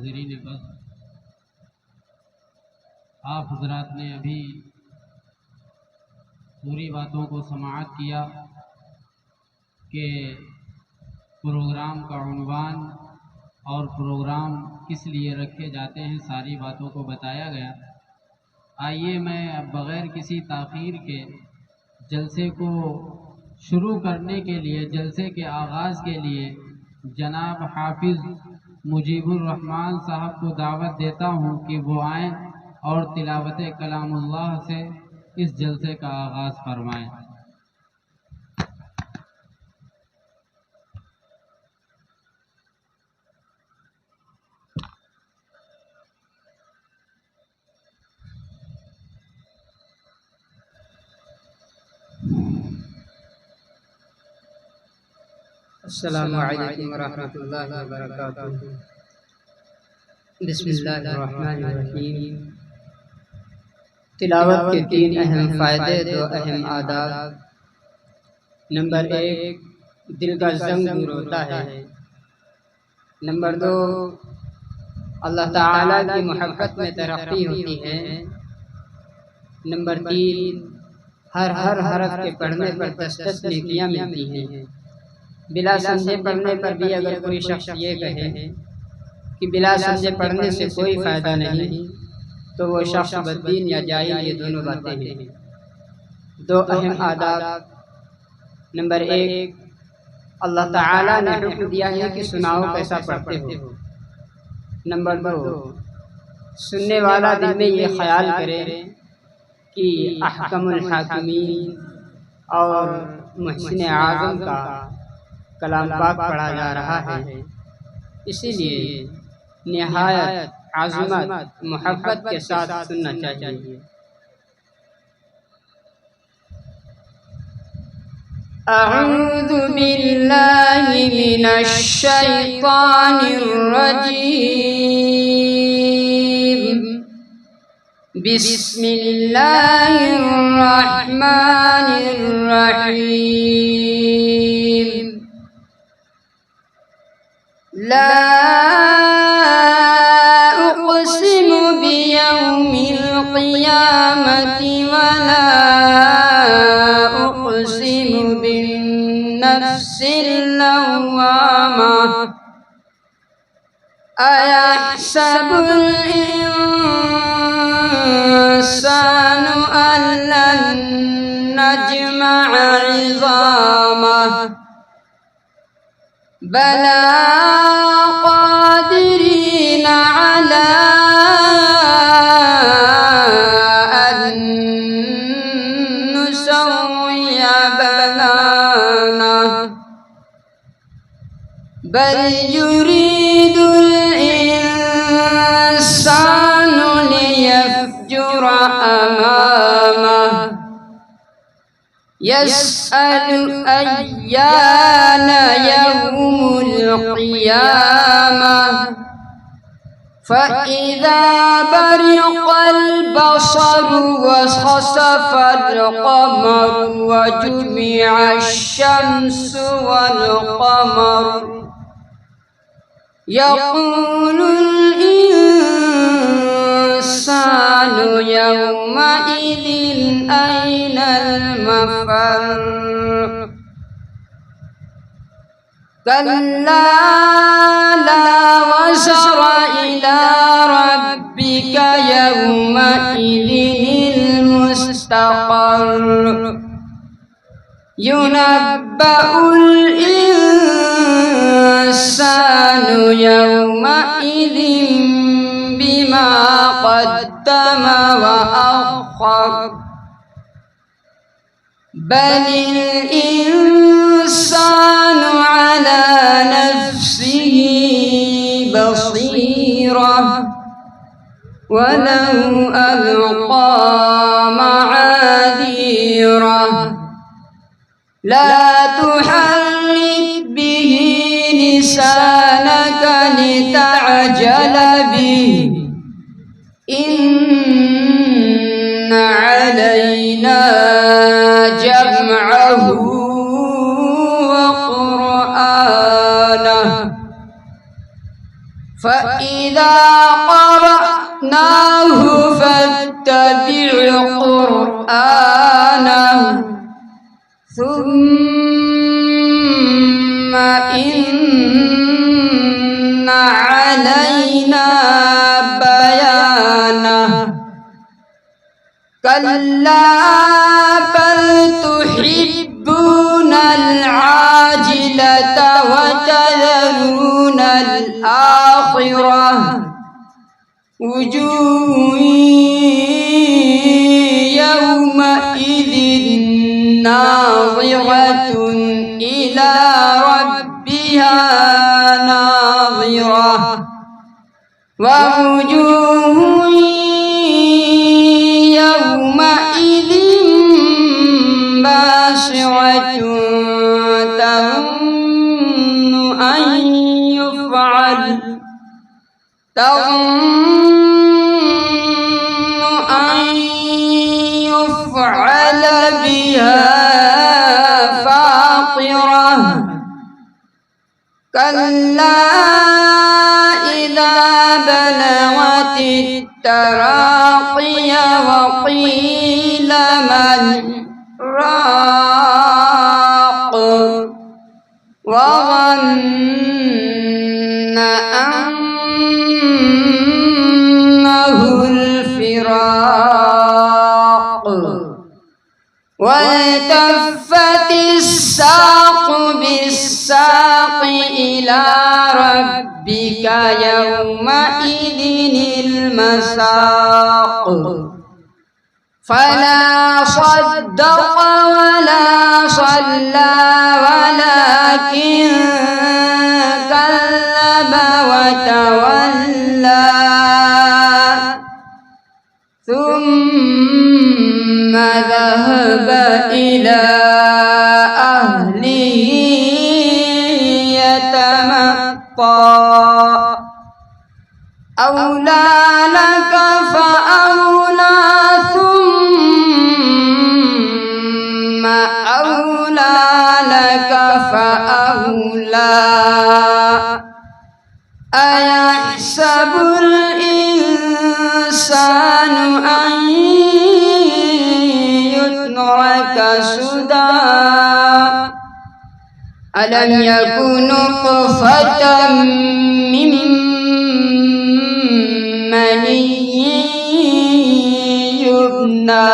हाज़रीन बस, आप हजरात ने अभी पूरी बातों को समाअत किया कि प्रोग्राम का उन्वान और प्रोग्राम किस लिए रखे जाते हैं, सारी बातों को बताया गया। आइए मैं अब बग़ैर किसी ताख़ीर के जलसे को शुरू करने के लिए, जलसे के आगाज़ के लिए जनाब हाफिज़ मुजीबुर रहमान साहब को दावत देता हूँ कि वो आएँ और तिलावत कलामुल्लाह से इस जलसे का आगाज़ फरमाएँ। अस्सलामु अलैकुम वरहमतुल्लाहि वबरकातुहू। बिस्मिल्लाहिर्रहमानिर्रहीम। तिलावत के 3 अहम फ़ायदे, 2 अहम आदाब। नंबर 1, दिल का ज़ंग दूर होता है। नंबर 2, अल्लाह ताला की मोहब्बत में तरक्की होती है। नंबर 3, हर हरफ के पढ़ने पर 10 नेकियां मिलती हैं। बिला समझे पढ़ने पर भी अगर कोई शख्स ये कहे कि बिला समझे पढ़ने से कोई फ़ायदा नहीं, तो वो शख्स बददीन या जाहिल, ये दोनों बातें हैं। 2 अहम आदाब। नंबर 1, अल्लाह ताला ने हुक्म दिया है कि सुनाओ कैसा पढ़ते हो। नंबर 2, सुनने वाला दिल में ये ख्याल करे कि अहकमुल हाकिमीन और मुहसिन आज़म का कलाम पाक पढ़ा जा रहा है, इसीलिए निहायत आज़मत मोहब्बत के साथ सुनना चाहिए। अऊज़ु बिल्लाहि मिनश शैतानिर रजीम। बिस्मिल्लाहिर रहमानिर रहीम। ला उक़्सिमु बियौमिल क़ियामति वला उक़्सिमु बिन्नफ्सिल लव्वामा। अयहसबुल इंसानु अल्लन नजमअ इज़ामह। बला क़ादिरीन अला अन नुसव्विय बनानह। बल युरीदुल इंसानु लियफ़्जुर अमामह। यसअलु अय्यान यौमुल क़ियामह। फ़इज़ा बरिक़ल बसरु वख़सफ़ल क़मरु वजुमिअश शम्सु वल क़मरु। यक़ूलुल इंसानु यौमइज़िन अयनल मफ़र। कल्ला ला वज़र इला रब्बिका यौमइज़िनिल मुस्तक़र। युनब्बउल इंसानु यौमइज़िन बिमा क़द्दम व अख़्ख़र। बलिल इंसानु अला नफ्सिही बसीरह वलौ अल्क़ा मआज़ीरह। ला तुहर्रिक बिही लिसानक लितअजल बिही। इन्न अलैना जमअहु व क़ुरआनह। فإذا قرأناه فاتبع قرآنه ثم إن علينا بيانه كلا بل تحبون العاجلة وتذرون الآخرة وجوه يومئذ ناظرة إلى ربها ناظرة ووجوه يومئذ باسرة تظن أن يفعل بها فاقرة كلا إذا بلغت التراقي وقيل من راق وظن أنه الفراق والتفت الساق بالساق إلى ربك يومئذ المساق فلا صدق ولا صلى ولكن كذب وتولى ثم ذهب إلى أهله يتمطى أولى لك فأولى ثم أولى لك فأولى أيحسب الإنسان أن يترك سدى ألم يكن نطفة من مني يمنى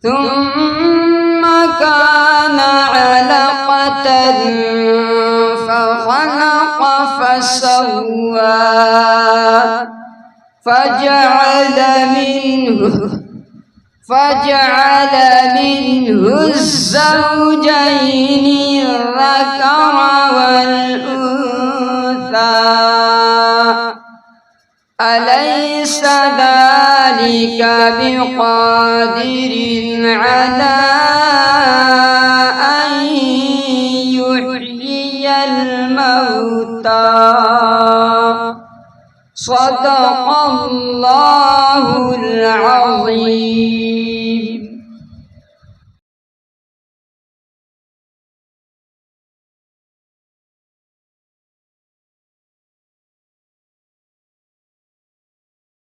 ثم كان علقة فخلق فسوى فجعل منه الزوجين الذكر والأنثى أليس ذلك بقادر على أن يحيي الموتى صدق الله العظيم.